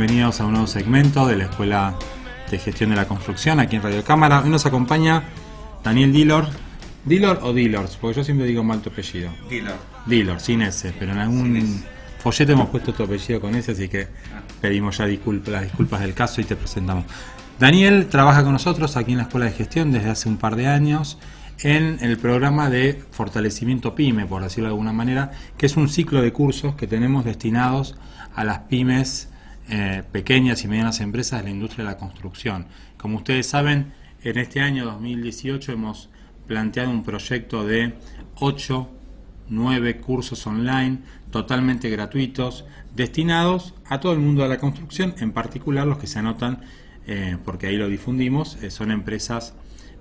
bienvenidos a un nuevo segmento de la Escuela de Gestión de la Construcción aquí en Radio Cámara. Hoy nos acompaña Daniel Dillor. ¿Dillor o Dillors? Porque yo siempre digo mal tu apellido. Dillor, sin S, pero en algún folleto hemos puesto tu apellido con S, así que pedimos ya las disculpas del caso y te presentamos. Daniel trabaja con nosotros aquí en la Escuela de Gestión desde hace un par de años en el programa de fortalecimiento PYME, por decirlo de alguna manera, que es un ciclo de cursos que tenemos destinados a las pymes, pequeñas y medianas empresas de la industria de la construcción. Como ustedes saben, en este año 2018 hemos planteado un proyecto de 9 cursos online totalmente gratuitos destinados a todo el mundo de la construcción, en particular los que se anotan, porque ahí lo difundimos, son empresas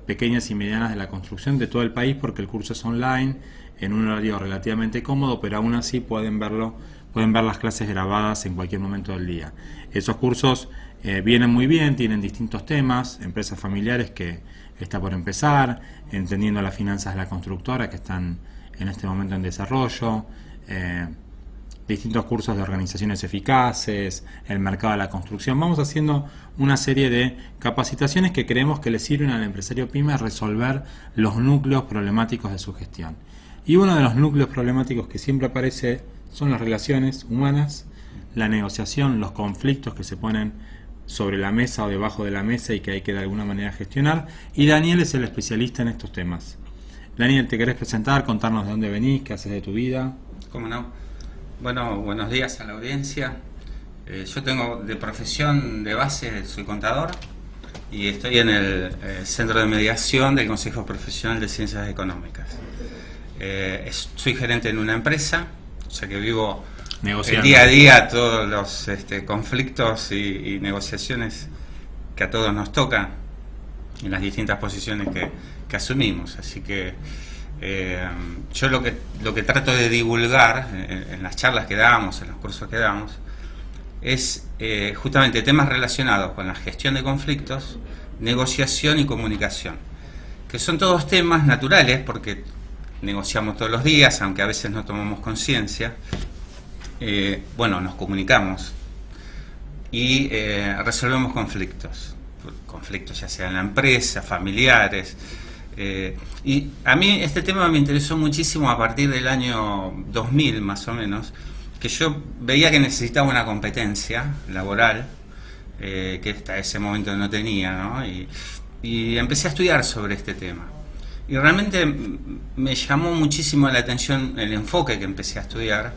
pequeñas y medianas de la construcción de todo el país, porque el curso es online, en un horario relativamente cómodo, pero aún así pueden ver las clases grabadas en cualquier momento del día. Esos cursos vienen muy bien, tienen distintos temas: empresas familiares, que está por empezar, entendiendo las finanzas de la constructora, que están en este momento en desarrollo, distintos cursos de organizaciones eficaces, el mercado de la construcción. Vamos haciendo una serie de capacitaciones que creemos que le sirven al empresario PYME a resolver los núcleos problemáticos de su gestión. Y uno de los núcleos problemáticos que siempre aparece son las relaciones humanas, la negociación, los conflictos que se ponen sobre la mesa o debajo de la mesa y que hay que de alguna manera gestionar. Y Daniel es el especialista en estos temas. Daniel, ¿te querés presentar, contarnos de dónde venís, qué haces de tu vida? ¿Cómo no? Bueno, buenos días a la audiencia. Yo tengo de profesión de base, soy contador y estoy en el Centro de Mediación del Consejo Profesional de Ciencias Económicas. Soy gerente en una empresa, o sea que vivo el día a día todos los conflictos y negociaciones que a todos nos tocan en las distintas posiciones que asumimos. Así que yo lo que trato de divulgar en las charlas que damos, en los cursos que damos, es justamente temas relacionados con la gestión de conflictos, negociación y comunicación, que son todos temas naturales porque negociamos todos los días, aunque a veces no tomamos conciencia. Nos comunicamos y resolvemos conflictos ya sea en la empresa, familiares. Y a mí este tema me interesó muchísimo a partir del año 2000 más o menos, que yo veía que necesitaba una competencia laboral que hasta ese momento no tenía, ¿no? Y empecé a estudiar sobre este tema. Y realmente me llamó muchísimo la atención el enfoque que empecé a estudiar,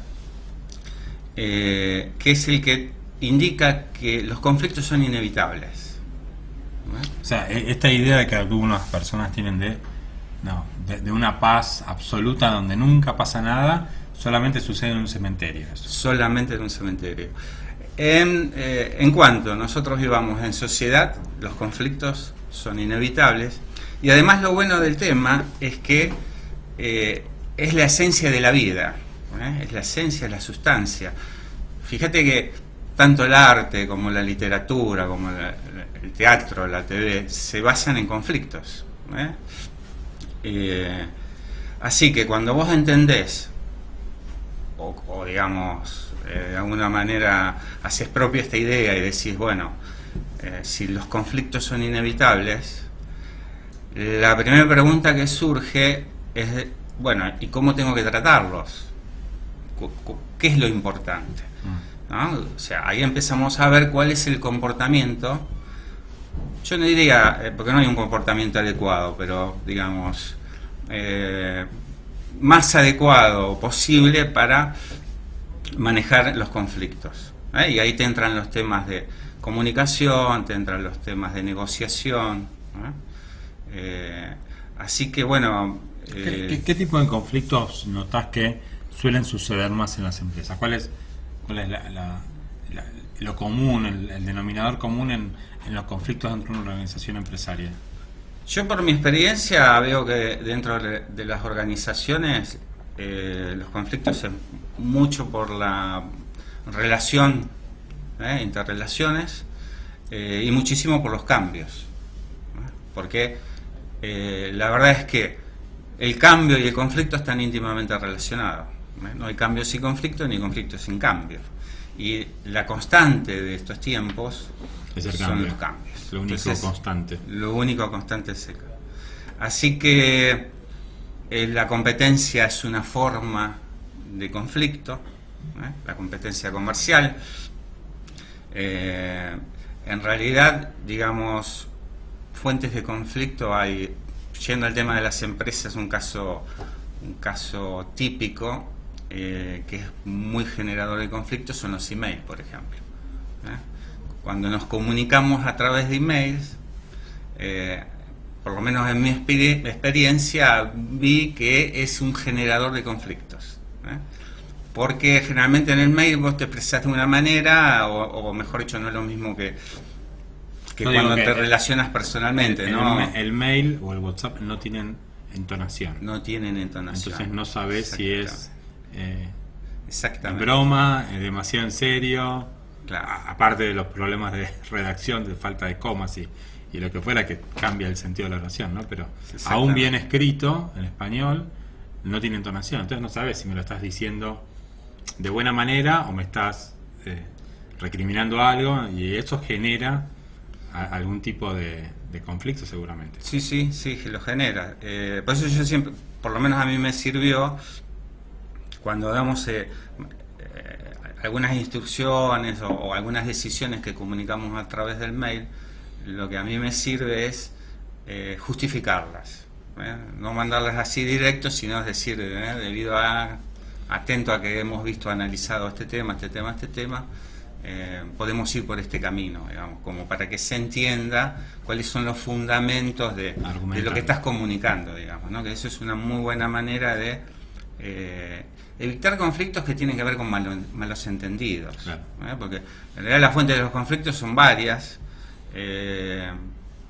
que es el que indica que los conflictos son inevitables. O sea, esta idea de que algunas personas tienen de una paz absoluta donde nunca pasa nada, solamente sucede en un cementerio. Eso. Solamente en un cementerio. En cuanto nosotros vivamos en sociedad, los conflictos son inevitables. Y además lo bueno del tema es que es la esencia de la vida, es la esencia, es la sustancia. Fíjate que tanto el arte como la literatura, como el teatro, la TV, se basan en conflictos. Así que cuando vos entendés, o digamos, de alguna manera haces propia esta idea y decís, bueno, si los conflictos son inevitables, la primera pregunta que surge es, bueno, ¿y cómo tengo que tratarlos? ¿Qué es lo importante? ¿No? O sea, ahí empezamos a ver cuál es el comportamiento. Yo no diría, porque no hay un comportamiento adecuado, pero digamos, más adecuado posible para manejar los conflictos. Y ahí te entran los temas de comunicación, te entran los temas de negociación. Así que bueno... ¿Qué tipo de conflictos notás que suelen suceder más en las empresas? ¿Cuál es lo común, el denominador común en los conflictos dentro de una organización empresaria? Yo por mi experiencia veo que dentro de las organizaciones los conflictos es mucho por la relación, interrelaciones, y muchísimo por los cambios, porque la verdad es que el cambio y el conflicto están íntimamente relacionados. No hay cambios sin conflicto ni conflictos sin cambio. Y la constante de estos tiempos es el son cambio. los cambios. Lo único Entonces, constante. Lo único constante es el cambio. Así que la competencia es una forma de conflicto, la competencia comercial. En realidad, digamos, fuentes de conflicto hay. Yendo al tema de las empresas, un caso típico que es muy generador de conflictos son los emails, por ejemplo. Cuando nos comunicamos a través de emails, por lo menos en mi experiencia, vi que es un generador de conflictos. Porque generalmente en el mail vos te expresás de una manera, o mejor dicho, no es lo mismo que cuando te relacionas personalmente, ¿no? El mail o el WhatsApp no tienen entonación. No tienen entonación. Entonces no sabes si es exactamente. broma, demasiado en serio. Claro. Aparte de los problemas de redacción, de falta de comas y lo que fuera, que cambia el sentido de la oración, ¿no? Pero aún bien escrito en español no tiene entonación. Entonces no sabes si me lo estás diciendo de buena manera o me estás recriminando algo, y eso genera algún tipo de conflicto seguramente. Sí, que lo genera. Por eso yo siempre, por lo menos a mí me sirvió, cuando damos algunas instrucciones o algunas decisiones que comunicamos a través del mail, lo que a mí me sirve es justificarlas. No mandarlas así directo, sino es decir, debido a, atento a que hemos visto, analizado este tema, podemos ir por este camino, digamos, como para que se entienda cuáles son los fundamentos de lo que estás comunicando, digamos, ¿no? Que eso es una muy buena manera de evitar conflictos que tienen que ver con malos entendidos. Claro. Porque en realidad las fuentes de los conflictos son varias,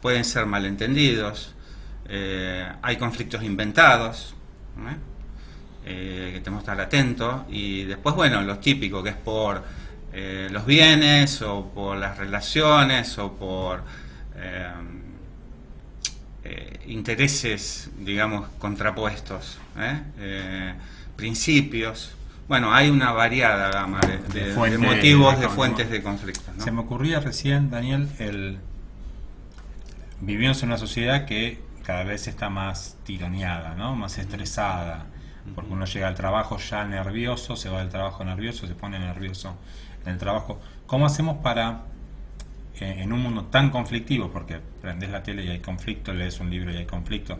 pueden ser malentendidos, hay conflictos inventados, que tenemos que estar atentos, y después, bueno, lo típico, que es por los bienes, o por las relaciones, o por intereses, digamos, contrapuestos, principios. Bueno, hay una variada gama de motivos, de fuentes de conflicto, ¿no? Se me ocurría recién, Daniel, vivimos en una sociedad que cada vez está más tironeada, ¿no? Más estresada, porque uno llega al trabajo ya nervioso, se va del trabajo nervioso, se pone nervioso en el trabajo. ¿Cómo hacemos para, en un mundo tan conflictivo, porque prendés la tele y hay conflicto, lees un libro y hay conflicto,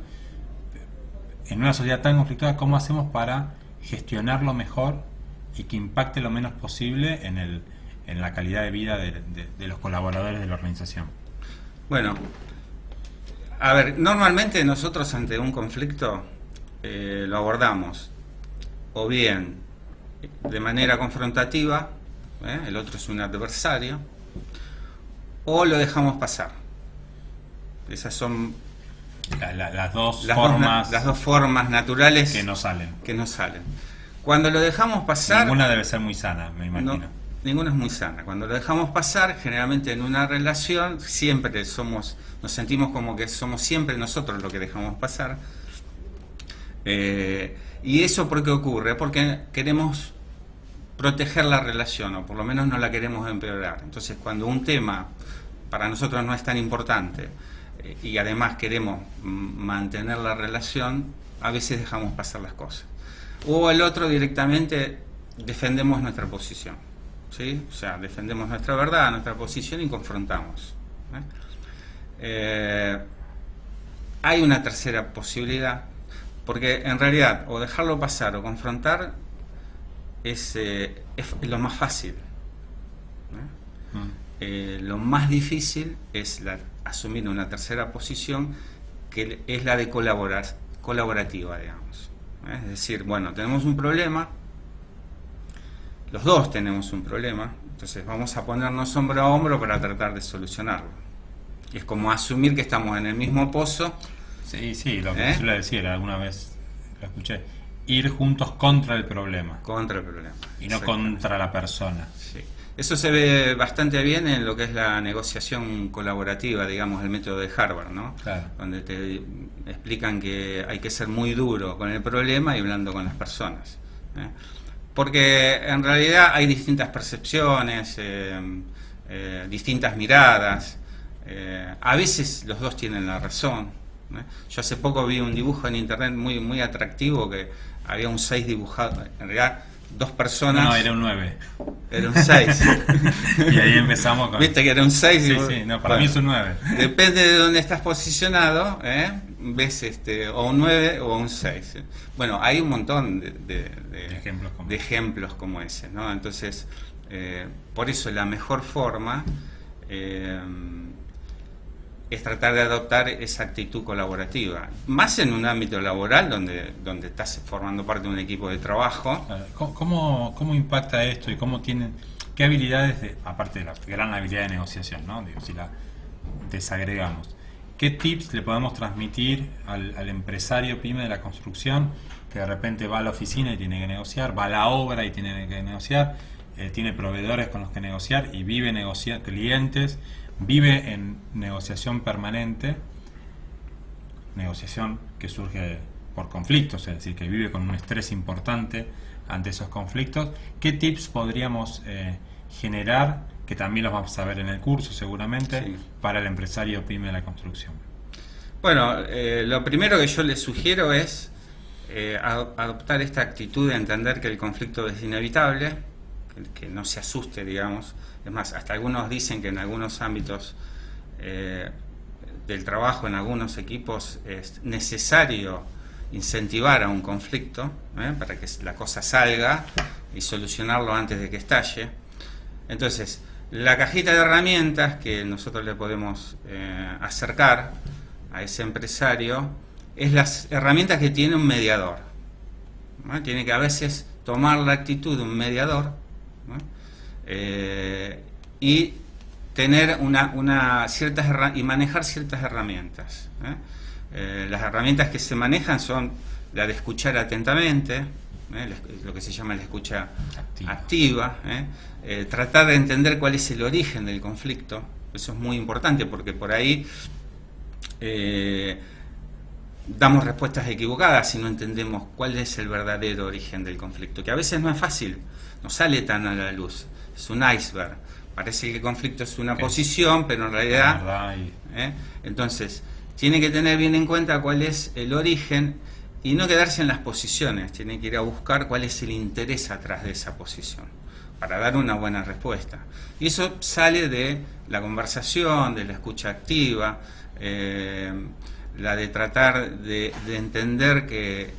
en una sociedad tan conflictiva, cómo hacemos para gestionarlo mejor y que impacte lo menos posible en la calidad de vida de los colaboradores de la organización? Bueno, a ver, normalmente nosotros ante un conflicto lo abordamos o bien de manera confrontativa, el otro es un adversario, o lo dejamos pasar. Esas son las dos formas naturales que no salen. Cuando lo dejamos pasar, ninguna debe ser muy sana, me imagino. No, ninguna es muy sana. Cuando lo dejamos pasar, generalmente en una relación siempre nos sentimos como que somos siempre nosotros lo que dejamos pasar. ¿Y eso por qué ocurre? Porque queremos proteger la relación, o por lo menos no la queremos empeorar. Entonces, cuando un tema para nosotros no es tan importante, y además queremos mantener la relación, a veces dejamos pasar las cosas. O el otro directamente defendemos nuestra posición, ¿sí? O sea, defendemos nuestra verdad, nuestra posición, y confrontamos. Hay una tercera posibilidad, porque en realidad o dejarlo pasar o confrontar es lo más fácil. Lo más difícil es asumir una tercera posición, que es la de colaborativa, digamos. Es decir, bueno, tenemos un problema, los dos tenemos un problema, entonces vamos a ponernos hombro a hombro para tratar de solucionarlo. Es como asumir que estamos en el mismo pozo. Sí, lo que suele decir, alguna vez lo escuché, ir juntos contra el problema. Contra el problema. Y no contra la persona. Sí. Eso se ve bastante bien en lo que es la negociación colaborativa, digamos, el método de Harvard, ¿no? Claro. Donde te explican que hay que ser muy duro con el problema y blando con las personas. Porque en realidad hay distintas percepciones, distintas miradas. A veces los dos tienen la razón. Yo hace poco vi un dibujo en internet muy atractivo, que había un 6 dibujado, en realidad 2 personas. No, era un 9. Era un 6. Y ahí empezamos con... Viste que era un 6. Sí, no, para mí es un 9. Depende de dónde estás posicionado, ves o un 9 o un 6. Bueno, hay un montón de ejemplos como ese, ¿no? Entonces, por eso la mejor forma es tratar de adoptar esa actitud colaborativa, más en un ámbito laboral donde estás formando parte de un equipo de trabajo. ¿Cómo impacta esto y qué habilidades, aparte de la gran habilidad de negociación, ¿no? Digo, si la desagregamos, qué tips le podemos transmitir al empresario pyme de la construcción que de repente va a la oficina y tiene que negociar, va a la obra y tiene que negociar, tiene proveedores con los que negociar y vive negociar clientes, vive en negociación permanente, negociación que surge por conflictos, es decir, que vive con un estrés importante ante esos conflictos? ¿Qué tips podríamos generar, que también los vamos a ver en el curso seguramente, sí, para el empresario pyme de la construcción? Bueno, lo primero que yo les sugiero es adoptar esta actitud de entender que el conflicto es inevitable, que no se asuste, digamos. Es más, hasta algunos dicen que en algunos ámbitos del trabajo, en algunos equipos, es necesario incentivar a un conflicto para que la cosa salga y solucionarlo antes de que estalle. Entonces, la cajita de herramientas que nosotros le podemos acercar a ese empresario es las herramientas que tiene un mediador, ¿no? Tiene que a veces tomar la actitud de un mediador, ¿no? Y tener y manejar ciertas herramientas. Las herramientas que se manejan son la de escuchar atentamente, lo que se llama la escucha activa, tratar de entender cuál es el origen del conflicto. Eso es muy importante, porque por ahí damos respuestas equivocadas si no entendemos cuál es el verdadero origen del conflicto, que a veces no es fácil, no sale tan a la luz, es un iceberg. Parece que el conflicto es una posición, pero en realidad... Entonces, tiene que tener bien en cuenta cuál es el origen y no quedarse en las posiciones, tiene que ir a buscar cuál es el interés atrás de esa posición, para dar una buena respuesta. Y eso sale de la conversación, de la escucha activa, la de tratar de entender que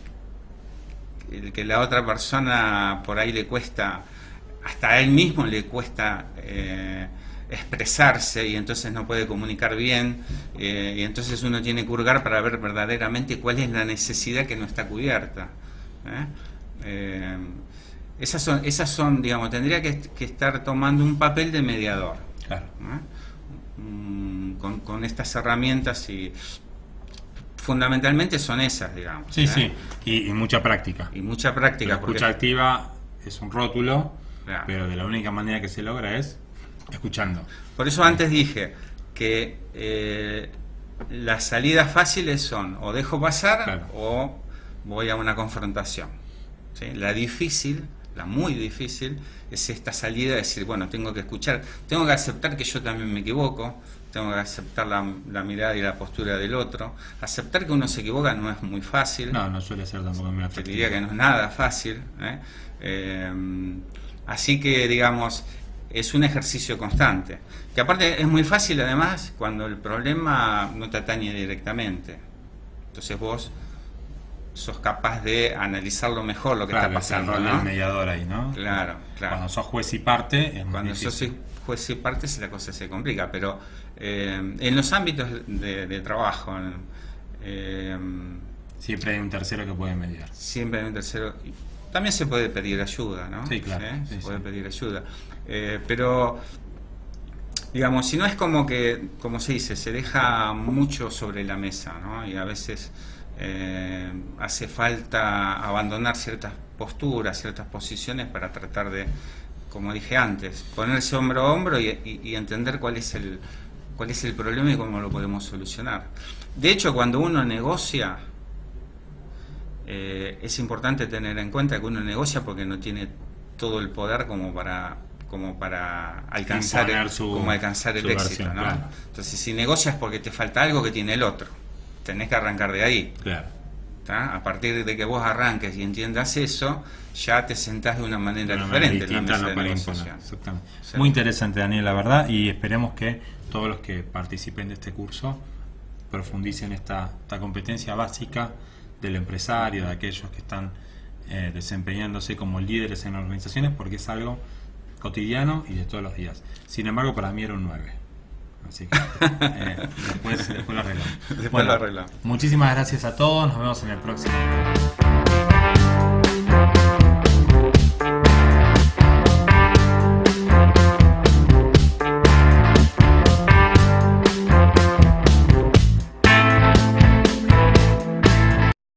la otra persona por ahí le cuesta, hasta a él mismo le cuesta expresarse, y entonces no puede comunicar bien, y entonces uno tiene que hurgar para ver verdaderamente cuál es la necesidad que no está cubierta. Esas son, digamos, tendría que estar tomando un papel de mediador. Claro. Con estas herramientas, y fundamentalmente son esas, digamos. Sí, sí, y mucha práctica. Y mucha práctica. La escucha activa es un rótulo, claro, pero de la única manera que se logra es escuchando. Por eso antes dije que las salidas fáciles son o dejo pasar, claro, o voy a una confrontación, ¿sí? La difícil, la muy difícil, es esta salida de decir, bueno, tengo que escuchar, tengo que aceptar que yo también me equivoco, tengo que aceptar la mirada y la postura del otro. Aceptar que uno se equivoca no es muy fácil. No suele ser tampoco muy atractivo. Te diría que no es nada fácil. Así que, digamos, es un ejercicio constante. Que aparte es muy fácil, además, cuando el problema no te atañe directamente. Entonces vos sos capaz de analizarlo mejor lo que está pasando. Claro, el rol del mediador ahí, ¿no? Claro. Cuando sos juez y parte, es cuando sos juez y parte, la cosa se complica, pero en los ámbitos de trabajo siempre hay un tercero que puede mediar. Siempre hay un tercero. También se puede pedir ayuda, ¿no? Sí, claro. Se puede pedir ayuda. Pero, digamos, si no es como que, como se dice, se deja mucho sobre la mesa, ¿no? Y a veces hace falta abandonar ciertas posturas, ciertas posiciones para tratar de, como dije antes, ponerse hombro a hombro y entender cuál es el problema y cómo lo podemos solucionar. De hecho, cuando uno negocia, es importante tener en cuenta que uno negocia porque no tiene todo el poder como para alcanzar el éxito, versión, ¿no? Claro. Entonces, si negocias porque te falta algo que tiene el otro, tenés que arrancar de ahí. Claro. ¿Tá? A partir de que vos arranques y entiendas eso, ya te sentás de una manera diferente en la mesa de negociación. Exactamente. Sí. Muy interesante, Daniel, la verdad, y esperemos que todos los que participen de este curso profundicen esta competencia básica del empresario, de aquellos que están desempeñándose como líderes en organizaciones, porque es algo cotidiano y de todos los días. Sin embargo, para mí era un 9. Así que después lo arreglamos. Después lo arreglamos. Muchísimas gracias a todos, nos vemos en el próximo.